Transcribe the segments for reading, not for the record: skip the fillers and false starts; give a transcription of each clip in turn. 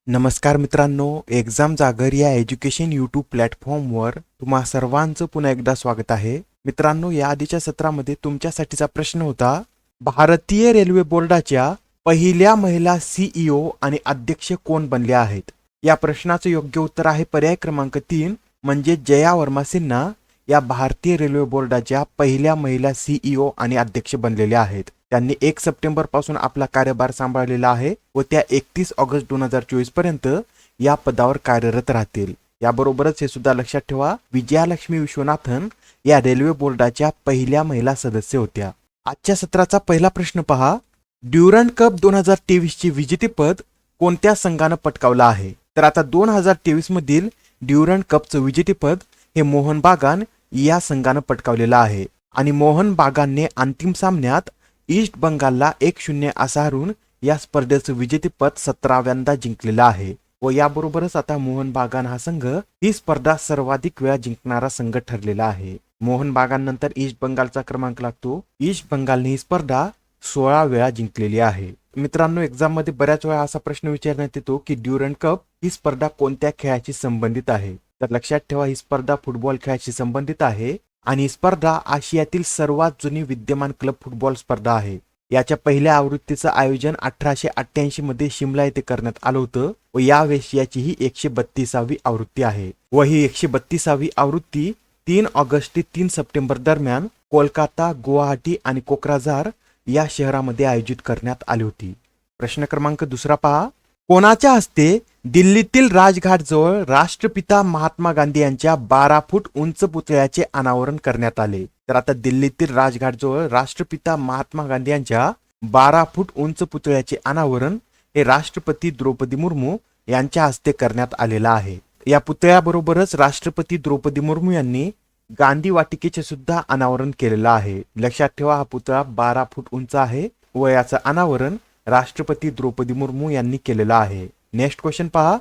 नमस्कार मित्रांनो, एक्झाम जागर या एज्युकेशन यूट्यूब प्लॅटफॉर्मवर तुम्हा सर्वांचं पुन्हा एकदा स्वागत आहे. मित्रांनो, या आधीच्या सत्रामध्ये तुमच्यासाठीचा प्रश्न होता, भारतीय रेल्वे बोर्डाच्या पहिल्या महिला सीईओ आणि अध्यक्ष कोण बनल्या आहेत? या प्रश्नाचं योग्य उत्तर आहे पर्याय क्रमांक 3 म्हणजे जया वर्मा सिन्हा या भारतीय रेल्वे बोर्डाच्या पहिल्या महिला सीईओ आणि अध्यक्ष बनलेल्या आहेत. त्यांनी 1 सप्टेंबर पासून आपला कार्यभार सांभाळलेला आहे व त्या 31 ऑगस्ट 2024 पर्यंत या पदावर कार्यरत राहतील. याबरोबरच हे सुद्धा लक्षात ठेवा, विजयालक्ष्मी विश्वनाथन या रेल्वे बोर्डाच्या पहिल्या महिला सदस्य होत्या. आजच्या सत्राचा पहिला प्रश्न पहा, ड्युरंड कप 2023 चे विजेतेपद कोणत्या संघानं पटकावलं आहे? तर आता 2023 मधील ड्युरंड कपचं विजेतेपद हे मोहन बागान या संघानं पटकावलेलं आहे आणि मोहन बागानने अंतिम सामन्यात ईस्ट बंगालला 1-0 असा हरून या स्पर्धेचं विजेतेपद 17व्यांदा जिंकलेलं आहे व याबरोबरच आता मोहन बागान हा संघ ही स्पर्धा सर्वाधिक वेळा जिंकणारा संघ ठरलेला आहे. मोहन बागान नंतर ईस्ट बंगालचा क्रमांक लागतो. ईस्ट बंगालने ही स्पर्धा 16 वेळा जिंकलेली आहे. मित्रांनो, एक्झाम मध्ये बऱ्याच वेळा असा प्रश्न विचारण्यात येतो की ड्युरंड कप ही स्पर्धा कोणत्या खेळाशी संबंधित आहे? तर लक्षात ठेवा, ही स्पर्धा फुटबॉल खेळाशी संबंधित आहे आणि ही स्पर्धा आशियातील सर्वात जुनी विद्यमान क्लब फुटबॉल स्पर्धा आहे. याच्या पहिल्या आवृत्तीचं आयोजन 1888 मध्ये शिमला येथे करण्यात आलं होतं व यावेळेस याची ही 132वी आवृत्ती आहे व ही 132वी आवृत्ती 3 ऑगस्ट ते 3 सप्टेंबर दरम्यान कोलकाता, गुवाहाटी आणि कोक्राझार या शहरामध्ये आयोजित करण्यात आली होती. प्रश्न क्रमांक दुसरा पहा, कोणाच्या हस्ते दिल्लीतील राजघाट जवळ राष्ट्रपिता महात्मा गांधी यांच्या 12 फूट उंच पुतळ्याचे अनावरण करण्यात आले? तर आता दिल्लीतील राजघाट जवळ राष्ट्रपिता महात्मा गांधी यांच्या 12 फूट उंच पुतळ्याचे अनावरण हे राष्ट्रपती द्रौपदी मुर्मू यांच्या हस्ते करण्यात आलेलं आहे. या पुतळ्याबरोबरच राष्ट्रपती द्रौपदी मुर्मू यांनी गांधी वाटिकेचे सुद्धा अनावरण केलेलं आहे. लक्षात ठेवा, हा पुतळा 12 फूट उंच आहे व याचं अनावरण राष्ट्रपती द्रौपदी मुर्मू यांनी केलेलं आहे. नेक्स्ट क्वेश्चन पहा,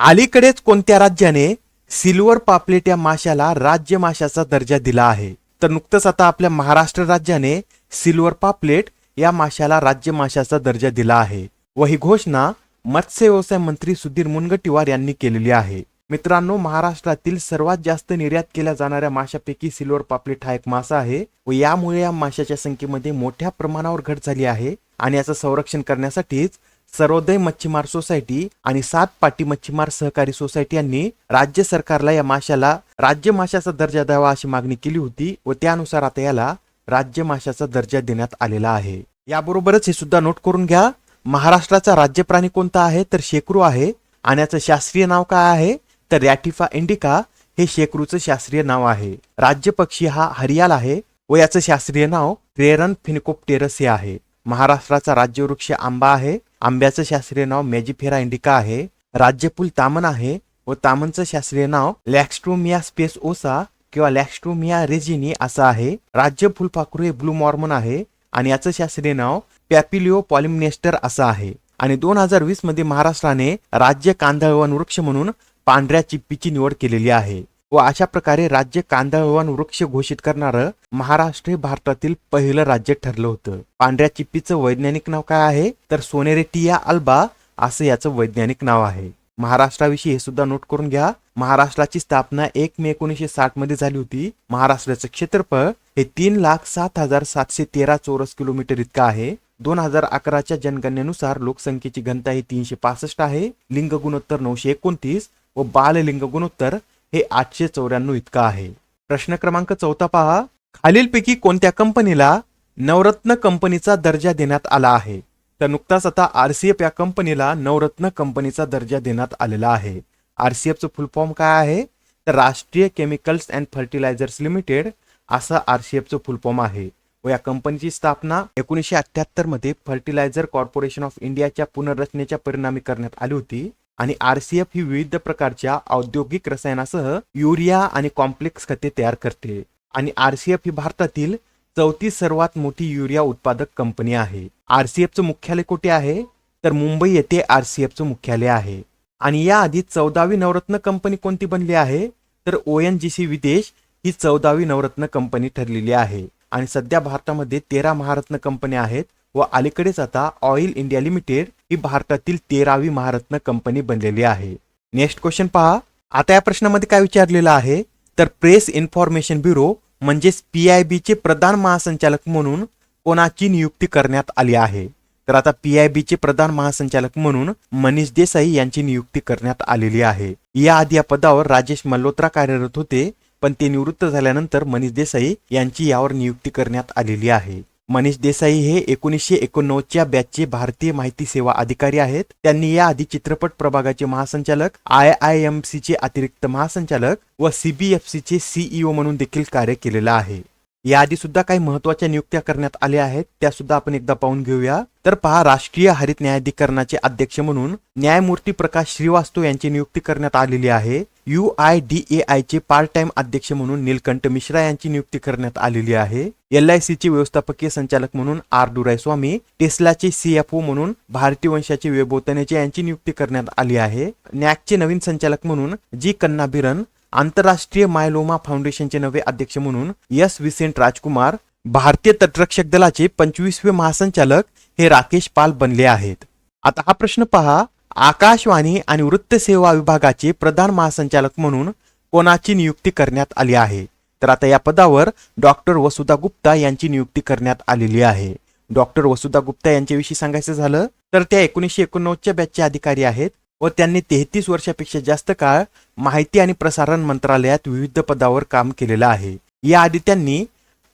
अलीकडेच कोणत्या राज्याने सिल्वर पापलेट या माशाला राज्य माशाचा दर्जा दिला आहे? तर नुकतंच आता आपल्या महाराष्ट्र राज्याने सिल्वर पापलेट या माशाला राज्य माशाचा दर्जा दिला आहे व ही घोषणा मत्स्य व्यवसाय मंत्री सुधीर मुनगंटीवार यांनी केलेली आहे. मित्रांनो, महाराष्ट्रातील सर्वात जास्त निर्यात केल्या जाणाऱ्या माशापैकी सिल्वर पापलेट हा एक मासा आहे व यामुळे या माशाच्या संख्येमध्ये मोठ्या प्रमाणावर घट झाली आहे आणि याचं संरक्षण करण्यासाठीच सर्वोदय मच्छीमार सोसायटी आणि 7 पाटी मच्छीमार सहकारी सोसायटी यांनी राज्य सरकारला या माशाला राज्य माशाचा दर्जा द्यावा अशी मागणी केली होती व त्यानुसार आता याला राज्य माशाचा दर्जा देण्यात आलेला आहे. याबरोबरच हे सुद्धा नोट करून घ्या, महाराष्ट्राचा राज्य प्राणी कोणता आहे? तर शेकरू आहे आणि याचं शास्त्रीय नाव काय आहे? तर रॅटिफा इंडिका हे शेकरूचं शास्त्रीय नाव आहे. राज्य पक्षी हा हरियाल आहे व याचं शास्त्रीय नाव क्रेरन फिनिकोप्टेरस हे आहे. महाराष्ट्राचा राज्य वृक्ष आंबा आहे. आंब्याचं शास्त्रीय नाव मॅजिफेरा इंडिका आहे. राज्यफूल तामन आहे व तामनचं शास्त्रीय नाव लॅक्स्ट्रोमिया स्पेसओसा किंवा लॅक्स्ट्रोमिया रेजिनी असं आहे. राज्य फुलपाखरू हे ब्लू मॉर्मन आहे आणि याचं शास्त्रीय नाव पॅपिलिओ पॉलिमनेस्टर असं आहे. आणि 2020 मध्ये महाराष्ट्राने राज्य कांदळवन वृक्ष म्हणून पांढऱ्या चिप्पीची निवड केलेली आहे व अशा प्रकारे राज्य कांदळवन वृक्ष घोषित करणारं महाराष्ट्र हे भारतातील पहिलं राज्य ठरलं होतं. पांढऱ्या चिप्पीचं वैज्ञानिक नाव काय आहे? तर सोनेरेटिया अल्बा असं याचं वैज्ञानिक नाव आहे. महाराष्ट्राविषयी हे सुद्धा नोट करून घ्या, महाराष्ट्राची स्थापना 1 मे 1960 मध्ये झाली होती. महाराष्ट्राचं क्षेत्रफळ हे 3,07,713 चौरस किलोमीटर इतकं आहे. 2011च्या जनगणनेनुसार लोकसंख्येची घनता ही 365 आहे. लिंग गुणोत्तर 929 व बाल लिंग गुणोत्तर हे 894 इतकं आहे. प्रश्न क्रमांक 4 पहा, खालीलपैकी कोणत्या कंपनीला नवरत्न कंपनीचा दर्जा देण्यात आला आहे? तर नुकताच आता आरसीएफ या कंपनीला नवरत्न कंपनीचा दर्जा देण्यात आलेला आहे. आरसीएफचं फुल फॉर्म काय आहे? तर राष्ट्रीय केमिकल्स अँड फर्टिलायझर्स लिमिटेड असं आरसीएफचं फुल फॉर्म आहे व या कंपनीची स्थापना 1978 मध्ये फर्टिलायझर कॉर्पोरेशन ऑफ इंडियाच्या पुनर्रचनेच्या परिणामी करण्यात आली होती. आणि आरसीएफ ही विविध प्रकारच्या औद्योगिक रसायनासह युरिया आणि कॉम्प्लेक्स खते तयार करते आणि आरसीएफ ही भारतातील 4थी सर्वात मोठी युरिया उत्पादक कंपनी आहे. आरसीएफचं मुख्यालय कुठे आहे? तर मुंबई येथे आरसीएफचं मुख्यालय आहे. आणि याआधी 14वी नवरत्न कंपनी कोणती बनली आहे? तर ओएनजीसी विदेश ही 14वी नवरत्न कंपनी ठरलेली आहे. आणि सध्या भारतामध्ये 13 महारत्न कंपन्या आहेत व अलीकडेच आता ऑइल इंडिया लिमिटेड ही भारतातील 13वी महारत्न कंपनी बनलेली आहे. नेक्स्ट क्वेश्चन पहा. आता या प्रश्नामध्ये काय विचारलेलं आहे, तर प्रेस इन्फॉर्मेशन ब्युरो म्हणजेच PIB चे प्रधान महासंचालक म्हणून कोणाची नियुक्ती करण्यात आली आहे? तर आता PIB चे प्रधान महासंचालक म्हणून मनीष देसाई यांची नियुक्ती करण्यात आलेली आहे. याआधी या पदावर राजेश मल्होत्रा कार्यरत होते, पण ते निवृत्त झाल्यानंतर मनीष देसाई यांची यावर नियुक्ती करण्यात आलेली आहे. मनीष देसाई हे 1989च्या बॅचचे भारतीय माहिती सेवा अधिकारी आहेत. त्यांनी याआधी चित्रपट प्रभागाचे महासंचालक, IIMC चे अतिरिक्त महासंचालक व CBFC चे CEO म्हणून देखील कार्य केलेलं आहे. याआधी सुद्धा काही महत्त्वाच्या नियुक्त्या करण्यात आल्या आहेत, त्या सुद्धा आपण एकदा पाहून घेऊया. तर पहा, राष्ट्रीय हरित न्यायाधिकरणाचे अध्यक्ष म्हणून न्यायमूर्ती प्रकाश श्रीवास्तव यांची नियुक्ती करण्यात आलेली आहे. UIDAI चे पार्ट टाइम अध्यक्ष म्हणून नीलकंठ मिश्रा यांची नियुक्ती करण्यात आलेली आहे. LIC चे व्यवस्थापकीय संचालक म्हणून R दुराईस्वामी, टेस्लाचे CFO म्हणून भारतीय वंशाचे वैभव तनेजा यांची नियुक्ती करण्यात आली आहे. नॅकचे नवीन संचालक म्हणून G कन्नाबिरन, आंतरराष्ट्रीय मायलोमा फाउंडेशनचे नवे अध्यक्ष म्हणून S विसेंट राजकुमार, भारतीय तटरक्षक दलाचे 25वे महासंचालक हे राकेश पाल बनले आहेत. आता हा प्रश्न पहा, आकाशवाणी आणि वृत्त सेवा विभागाचे प्रधान महासंचालक म्हणून कोणाची नियुक्ती करण्यात आली आहे? तर आता या पदावर डॉक्टर वसुधा गुप्ता यांची नियुक्ती करण्यात आलेली आहे. डॉक्टर वसुधा गुप्ता यांच्याविषयी सांगायचं झालं तर त्या 1989च्या बॅचचे अधिकारी आहेत व त्यांनी 33 वर्षापेक्षा जास्त काळ माहिती आणि प्रसारण मंत्रालयात विविध पदावर काम केलेलं आहे. याआधी त्यांनी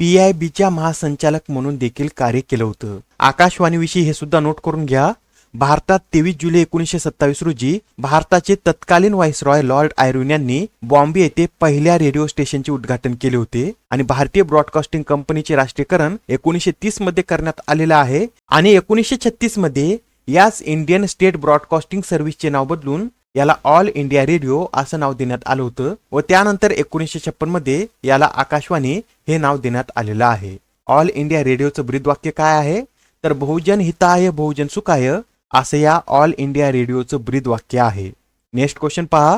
PIBच्या महासंचालक म्हणून देखील कार्य केलं होतं. आकाशवाणीविषयी हे सुद्धा नोट करून घ्या. भारतात 23 जुलै 1927 रोजी भारताचे तत्कालीन व्हाईसरॉय लॉर्ड आयर्विन यांनी बॉम्बे येथे पहिल्या रेडिओ स्टेशनचे उद्घाटन केले होते आणि भारतीय ब्रॉडकास्टिंग कंपनीचे राष्ट्रीयकरण 1930 मध्ये करण्यात आलेलं आहे आणि 1936 मध्ये याच इंडियन स्टेट ब्रॉडकास्टिंग सर्व्हिसचे नाव बदलून याला ऑल इंडिया रेडिओ असं नाव देण्यात आलं होतं व त्यानंतर 1956 मध्ये याला आकाशवाणी हे नाव देण्यात आलेलं आहे. ऑल इंडिया रेडिओचं ब्रीदवाक्य काय आहे? तर बहुजन हिताय बहुजन सुखाय असं या ऑल इंडिया रेडिओचं ब्रीदवाक्य आहे. नेक्स्ट क्वेश्चन पहा.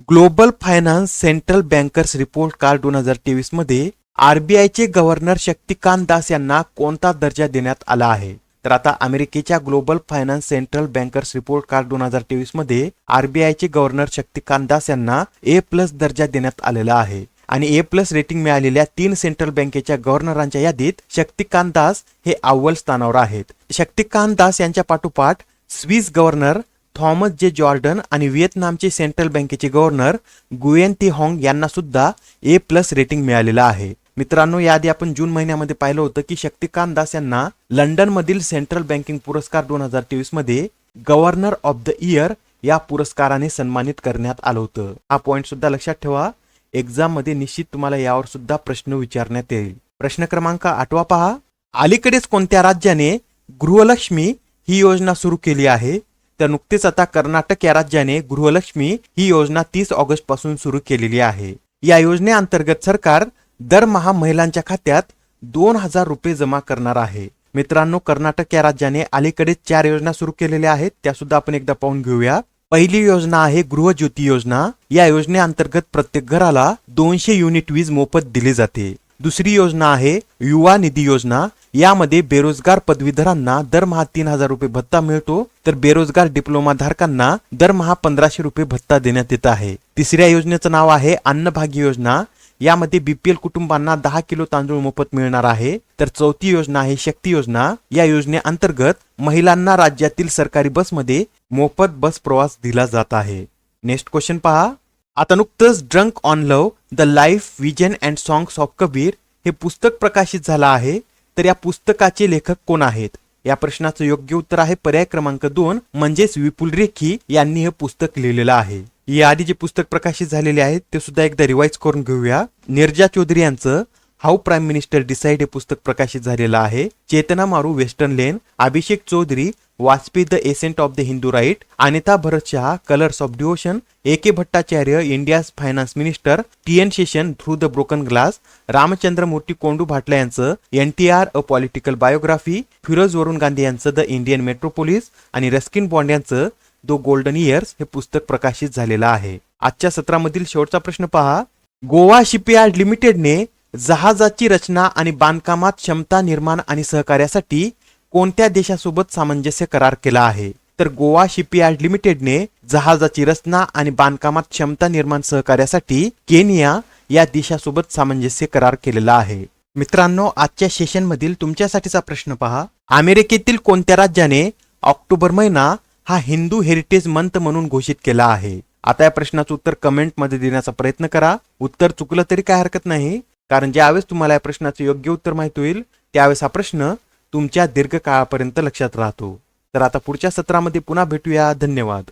Global finance central bankers report card 2023 मध्ये RBI चे गव्हर्नर शक्तिकांत दास यांना कोणता दर्जा देण्यात आला आहे? तर आता अमेरिकेच्या global finance central bankers report card 2023 मध्ये RBI चे गव्हर्नर शक्तिकांत दास यांना A+ दर्जा देण्यात आलेला आहे आणि A+ रेटिंग मिळालेल्या 3 सेंट्रल बँकेच्या गव्हर्नरांच्या यादीत शक्तिकांत दास हे अव्वल स्थानावर आहेत. शक्तिकांत दास यांच्या पाठोपाठ Swiss governor Thomas J Jordan आणि व्हिएतनामचे सेंट्रल बँकेचे गव्हर्नर गुयेन ती हॉंग यांना सुद्धा A+ रेटिंग मिळालेलं आहे. मित्रांनो, याआधी आपण जून महिन्यामध्ये पाहिलं होतं की शक्तिकांत दास यांना लंडन मधील सेंट्रल बँकिंग पुरस्कार 2023 मध्ये गव्हर्नर ऑफ द इयर या पुरस्काराने सन्मानित करण्यात आलं होतं. हा पॉइंट सुद्धा लक्षात ठेवा. एक्झाम मध्ये निश्चित तुम्हाला यावर सुद्धा प्रश्न विचारण्यात येईल. प्रश्न क्रमांक 8 पहा. अलीकडेच कोणत्या राज्याने गृहलक्ष्मी ही योजना सुरू केली आहे? तर नुकतेच आता कर्नाटक या राज्याने गृहलक्ष्मी ही योजना 30 ऑगस्ट पासून सुरू केलेली आहे. या योजनेअंतर्गत सरकार दरमहा महिलांच्या खात्यात 2,000 रुपये जमा करणार आहे. मित्रांनो, कर्नाटक या राज्याने अलीकडेच 4 योजना सुरू केलेल्या आहेत, त्या सुद्धा आपण एकदा पाहून घेऊया. पहिली योजना आहे गृहज्योती योजना. या योजनेअंतर्गत प्रत्येक घराला 200 युनिट वीज मोफत दिली जाते. दुसरी योजना आहे युवा निधी योजना. यामध्ये बेरोजगार पदवीधरांना दरमहा 3,000 रुपये भत्ता मिळतो, तर बेरोजगार डिप्लोमा धारकांना दरमहा 1,500 रुपये भत्ता देण्यात येत आहे. तिसऱ्या योजनेचं नाव आहे अन्नभाग्य योजना. यामध्ये BPL कुटुंबांना 10 किलो तांदूळ मोफत मिळणार आहे. तर चौथी योजना आहे शक्ती योजना. या योजनेअंतर्गत महिलांना राज्यातील सरकारी बसमध्ये मोफत बस प्रवास दिला जात आहे. नेक्स्ट क्वेश्चन पहा. आता नुकतंच drunk on love the life vision and songs of Kabir हे पुस्तक प्रकाशित झालं आहे. तर या पुस्तकाचे लेखक कोण आहेत? या प्रश्नाचं योग्य उत्तर आहे पर्याय क्रमांक 2 म्हणजेच विपुल रेखी यांनी हे पुस्तक लिहिलेलं आहे. याआधी जे पुस्तक प्रकाशित झालेले आहेत ते सुद्धा एकदा रिवाइज करून घेऊया. निर्जा चौधरी यांचं हाऊ प्राईम मिनिस्टर डिसाइड हे पुस्तक प्रकाशित झालेलं आहे. Chetna Maru western lane, Abhishek Chaudhary Vajpayee the ascent of the Hindu right, Anita Bharat Shah colours of devotion, AK Bhattacharya India's finance minister, TN Seshan through the broken glass, Ramachandra Murthy Kondubhatla यांचं NTR a political biography, Feroze Varun Gandhi यांचं द इंडियन मेट्रोपोलिस आणि Ruskin Bond यांचं the golden years हे पुस्तक प्रकाशित झालेलं आहे. आजच्या सत्रामधील शेवटचा प्रश्न पहा. गोवा शिपयार्ड लिमिटेडने जहाजाची रचना आणि बांधकामात क्षमता निर्माण आणि सहकार्यासाठी कोणत्या देशासोबत सामंजस्य करार केला आहे? तर गोवा शिपयार्ड लिमिटेडने जहाजाची रचना आणि बांधकामात क्षमता निर्माण सहकार्यासाठी केनिया या देशासोबत सामंजस्य करार केलेला आहे. मित्रांनो, आजच्या सेशन मधील तुमच्यासाठीचा प्रश्न पहा. अमेरिकेतील कोणत्या राज्याने ऑक्टोबर महिना हा हिंदू हेरिटेज मंथ म्हणून घोषित केला आहे? आता या प्रश्नाचं उत्तर कमेंट मध्ये देण्याचा प्रयत्न करा. उत्तर चुकलं तरी काय हरकत नाही, कारण ज्यावेळेस तुम्हाला या प्रश्नाचं योग्य उत्तर माहित होईल त्यावेळेस हा प्रश्न तुमच्या दीर्घकाळापर्यंत लक्षात राहतो. तर आता पुढच्या सत्रामध्ये पुन्हा भेटूया. धन्यवाद.